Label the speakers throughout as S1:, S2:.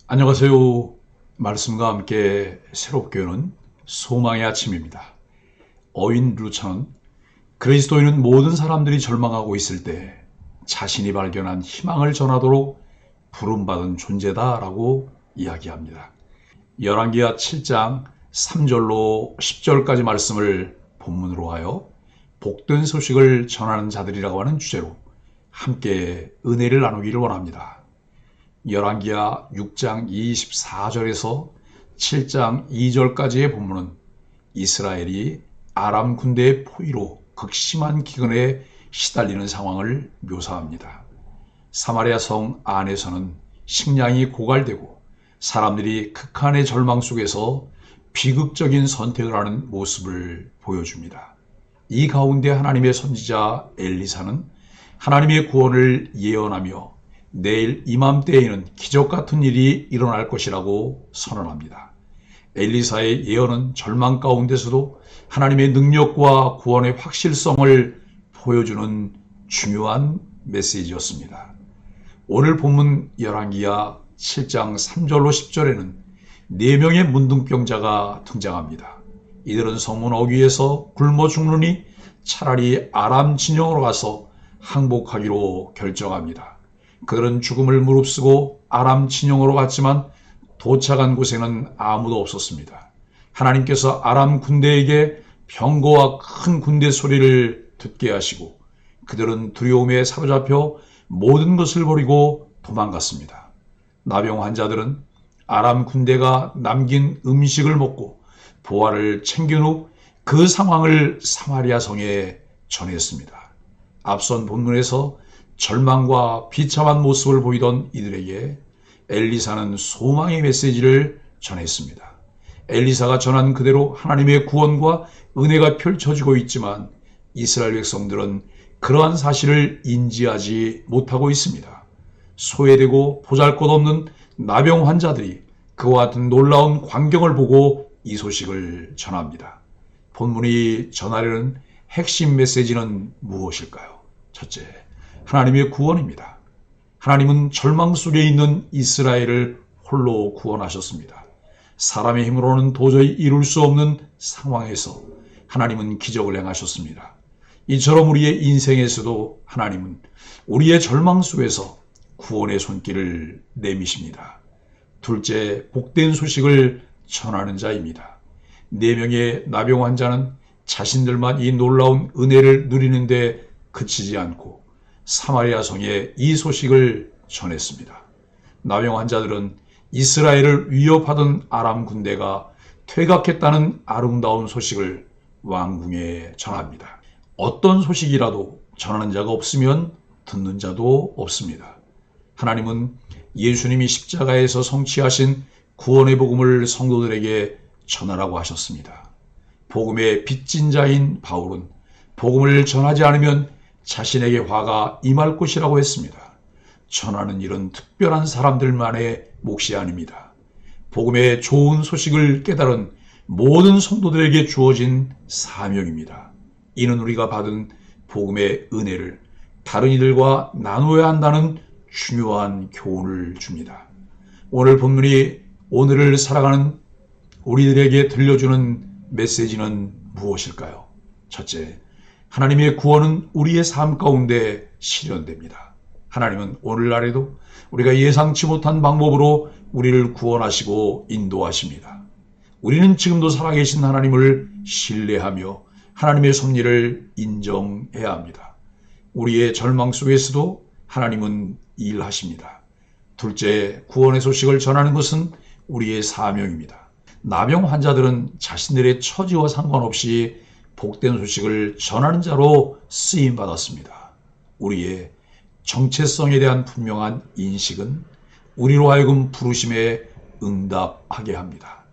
S1: 안녕하세요. 말씀과 함께 새롭게 여는 소망의 아침입니다. 어윈 루처는 그리스도인은 모든 사람들이 절망하고 있을 때 자신이 발견한 희망을 전하도록 부름받은 존재다라고 이야기합니다. 열왕기하 7장 3절로 10절까지 말씀을 본문으로 하여 복된 소식을 전하는 자들이라고 하는 주제로 함께 은혜를 나누기를 원합니다. 열왕기하 6장 24절에서 7장 2절까지의 본문은 이스라엘이 아람 군대의 포위로 극심한 기근에 시달리는 상황을 묘사합니다. 사마리아 성 안에서는 식량이 고갈되고 사람들이 극한의 절망 속에서 비극적인 선택을 하는 모습을 보여줍니다. 이 가운데 하나님의 선지자 엘리사는 하나님의 구원을 예언하며 내일 이맘때에는 기적 같은 일이 일어날 것이라고 선언합니다. 엘리사의 예언은 절망 가운데서도 하나님의 능력과 구원의 확실성을 보여주는 중요한 메시지였습니다. 오늘 본문 열왕기하 7장 3절로 10절에는 4명의 문둥병자가 등장합니다. 이들은 성문 어귀에서 굶어 죽느니 차라리 아람 진영으로 가서 항복하기로 결정합니다. 그들은 죽음을 무릅쓰고 아람 진영으로 갔지만 도착한 곳에는 아무도 없었습니다. 하나님께서 아람 군대에게 병거와 큰 군대 소리를 듣게 하시고 그들은 두려움에 사로잡혀 모든 것을 버리고 도망갔습니다. 나병 환자들은 아람 군대가 남긴 음식을 먹고 보화를 챙긴 후 그 상황을 사마리아 성에 전했습니다. 앞선 본문에서 절망과 비참한 모습을 보이던 이들에게 엘리사는 소망의 메시지를 전했습니다. 엘리사가 전한 그대로 하나님의 구원과 은혜가 펼쳐지고 있지만 이스라엘 백성들은 그러한 사실을 인지하지 못하고 있습니다. 소외되고 보잘것없는 나병 환자들이 그와 같은 놀라운 광경을 보고 이 소식을 전합니다. 본문이 전하려는 핵심 메시지는 무엇일까요? 첫째, 하나님의 구원입니다. 하나님은 절망 속에 있는 이스라엘을 홀로 구원하셨습니다. 사람의 힘으로는 도저히 이룰 수 없는 상황에서 하나님은 기적을 행하셨습니다. 이처럼 우리의 인생에서도 하나님은 우리의 절망 속에서 구원의 손길을 내미십니다. 둘째, 복된 소식을 전하는 자입니다. 4명의 나병 환자는 자신들만 이 놀라운 은혜를 누리는데 그치지 않고 사마리아 성에 이 소식을 전했습니다. 나병 환자들은 이스라엘을 위협하던 아람 군대가 퇴각했다는 아름다운 소식을 왕궁에 전합니다. 어떤 소식이라도 전하는 자가 없으면 듣는 자도 없습니다. 하나님은 예수님이 십자가에서 성취하신 구원의 복음을 성도들에게 전하라고 하셨습니다. 복음의 빚진 자인 바울은 복음을 전하지 않으면 자신에게 화가 임할 것이라고 했습니다. 전하는 일은 특별한 사람들만의 몫이 아닙니다. 복음의 좋은 소식을 깨달은 모든 성도들에게 주어진 사명입니다. 이는 우리가 받은 복음의 은혜를 다른 이들과 나누어야 한다는 중요한 교훈을 줍니다. 오늘 본문이 오늘을 살아가는 우리들에게 들려주는 메시지는 무엇일까요? 첫째, 하나님의 구원은 우리의 삶 가운데 실현됩니다. 하나님은 오늘날에도 우리가 예상치 못한 방법으로 우리를 구원하시고 인도하십니다. 우리는 지금도 살아계신 하나님을 신뢰하며 하나님의 섭리를 인정해야 합니다. 우리의 절망 속에서도 하나님은 일하십니다. 둘째, 구원의 소식을 전하는 것은 우리의 사명입니다. 나병 환자들은 자신들의 처지와 상관없이 복된 소식을 전하는 자로 쓰임받았습니다. 우리의 정체성에 대한 분명한 인식은 우리로 하여금 부르심에 응답하게 합니다.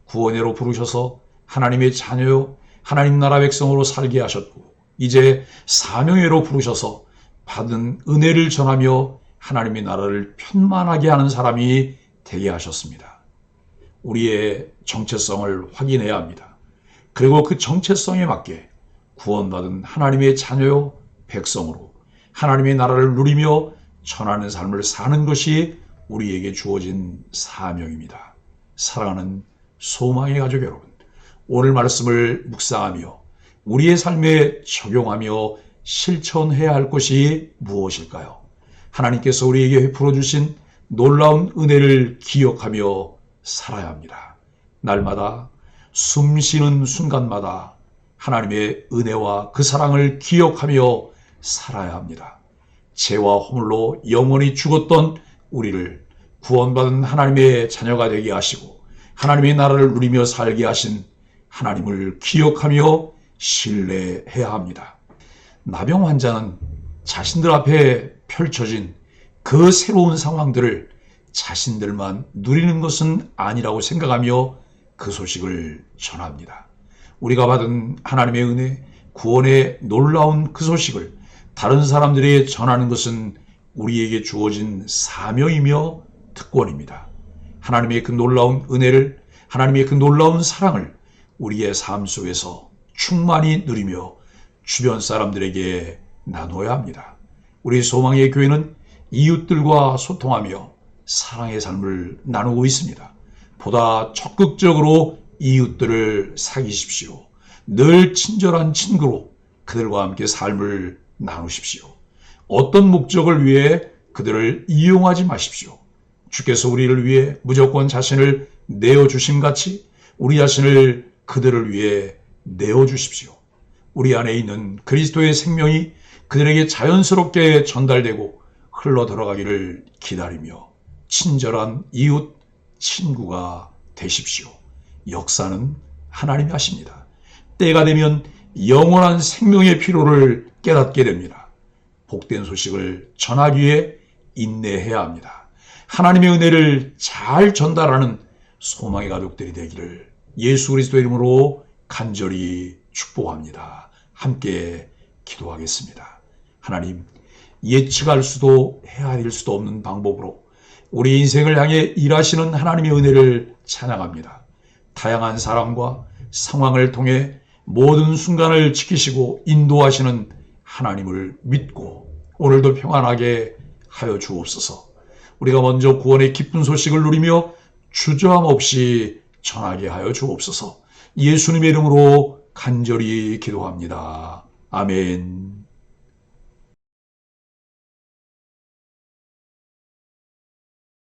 S1: 구원으로 부르셔서 하나님의 자녀요 하나님 나라 백성으로 살게 하셨고 이제 사명회로 부르셔서 받은 은혜를 전하며 하나님의 나라를 편만하게 하는 사람이 되게 하셨습니다. 우리의 정체성을 확인해야 합니다. 그리고 그 정체성에 맞게 구원받은 하나님의 자녀요 백성으로 하나님의 나라를 누리며 전하는 삶을 사는 것이 우리에게 주어진 사명입니다. 사랑하는 소망의 가족 여러분, 오늘 말씀을 묵상하며 우리의 삶에 적용하며 실천해야 할 것이 무엇일까요? 하나님께서 우리에게 베풀어 주신 놀라운 은혜를 기억하며 살아야 합니다. 날마다 숨 쉬는 순간마다 하나님의 은혜와 그 사랑을 기억하며 살아야 합니다. 죄와 허물로 영원히 죽었던 우리를 구원받은 하나님의 자녀가 되게 하시고 하나님의 나라를 누리며 살게 하신 하나님을 기억하며 신뢰해야 합니다. 나병 환자는 자신들 앞에 펼쳐진 그 새로운 상황들을 자신들만 누리는 것은 아니라고 생각하며 그 소식을 전합니다. 우리가 받은 하나님의 은혜, 구원의 놀라운 그 소식을 다른 사람들에게 전하는 것은 우리에게 주어진 사명이며 특권입니다. 하나님의 그 놀라운 은혜를, 하나님의 그 놀라운 사랑을 우리의 삶 속에서 충만히 누리며 주변 사람들에게 나눠야 합니다. 우리 소망의 교회는 이웃들과 소통하며 사랑의 삶을 나누고 있습니다. 보다 적극적으로 이웃들을 사귀십시오. 늘 친절한 친구로 그들과 함께 삶을 나누십시오. 어떤 목적을 위해 그들을 이용하지 마십시오. 주께서 우리를 위해 무조건 자신을 내어주심 같이 우리 자신을 그들을 위해 내어주십시오. 우리 안에 있는 그리스도의 생명이 그들에게 자연스럽게 전달되고 흘러 들어가기를 기다리며 친절한 이웃, 친구가 되십시오. 역사는 하나님이 하십니다. 때가 되면 영원한 생명의 필요를 깨닫게 됩니다. 복된 소식을 전하기 위해 인내해야 합니다. 하나님의 은혜를 잘 전달하는 소망의 가족들이 되기를 예수 그리스도의 이름으로 간절히 축복합니다. 함께 기도하겠습니다. 하나님, 예측할 수도 헤아릴 수도 없는 방법으로 우리 인생을 향해 일하시는 하나님의 은혜를 찬양합니다. 다양한 사람과 상황을 통해 모든 순간을 지키시고 인도하시는 하나님을 믿고 오늘도 평안하게 하여 주옵소서. 우리가 먼저 구원의 기쁜 소식을 누리며 주저함 없이 전하게 하여 주옵소서. 예수님의 이름으로 간절히 기도합니다. 아멘.